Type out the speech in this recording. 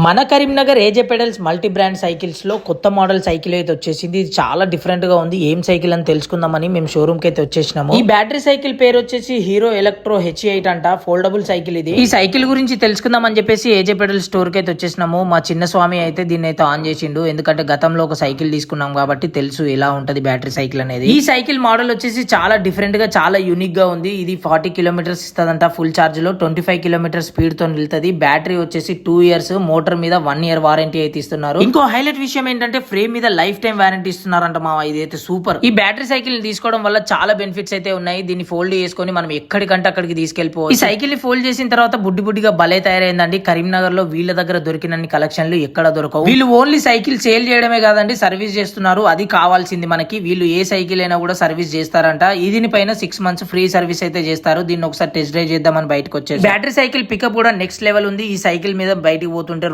మన Karimnagar AJ pedals multi brand cycles లో కొత్త మోడల్ సైకిల్ అయితే వచ్చేసింది. ఇది చాలా డిఫరెంట్ గా ఉంది. ఏం సైకిల్ అని తెలుసుకుందామని మేము షోరూమ్ కి అయితే వచ్చేసినాము. ఈ బ్యాటరీ సైకిల్ పేరు వచ్చేసి హీరో ఎలక్ట్రో H8 అంట. ఫోల్డబుల్ సైకిల్ ఇది. ఈ సైకిల్ గురించి తెలుసుకుందాం అని చెప్పేసి ఏజే పెడల్స్ స్టోర్ కి అయితే వచ్చేసినాము. మా చిన్న స్వామి అయితే దీన్ని అయితే ఆన్ చేసిండు. ఎందుకంటే గతంలో ఒక సైకిల్ తీసుకున్నాం కాబట్టి తెలుసు ఎలా ఉంటది బ్యాటరీ సైకిల్ అనేది. ఈ సైకిల్ మోడల్ వచ్చేసి చాలా డిఫరెంట్ గా చాలా యూనిక్ గా ఉంది. ఇది 40 కిలోమీటర్స్ ఇస్తదంట ఫుల్ చార్జ్ లో. 25 కిలోమీటర్ స్పీడ్ తో నిలుతుంది. బ్యాటరీ వచ్చేసి 2 ఇయర్స్, మోటార్ మీద 1 ఇయర్ వారంటీ అయితే ఇస్తున్నారు. ఇంకో హైలైట్ విషయం ఏంటంటే ఫ్రేమ్ మీద లైఫ్ టైం వారంటీ ఇస్తున్నారంట. మా ఇదైతే సూపర్. ఈ బ్యాటరీ సైకిల్ తీసుకోవడం వల్ల చాలా బెనిఫిట్స్ అయితే ఉన్నాయి. దీన్ని ఫోల్డ్ చేసుకొని మనం ఎక్కడికంటే అక్కడికి తీసుకెళ్లిపోవచ్చు. ఈ సైకిల్ ని ఫోల్డ్ చేసిన తర్వాత బుడ్డిగా భలే తయారైందండి. కరీంనగర్ లో వీళ్ళ దగ్గర దొరికినన్ని కలెక్షన్లు ఎక్కడ దొరకవు. వీళ్ళు ఓన్లీ సైకిల్ సేల్ చేయడమే కాదండి, సర్వీస్ చేస్తున్నారు. అది కావాల్సింది మనకి. వీళ్ళు ఏ సైకిల్ అయినా కూడా సర్వీస్ చేస్తారంట. దీనిపైన 6 months ఫ్రీ సర్వీస్ అయితే చేస్తారు. దీన్ని ఒకసారి టెస్ట్ డ్రైవ్ చేద్దామని బయటకు వచ్చేసి బ్యాటరీ సైకిల్ పికప్ కూడా నెక్స్ట్ లెవెల్ ఉంది. ఈ సైకిల్ మీద బయటకు పోతుంటే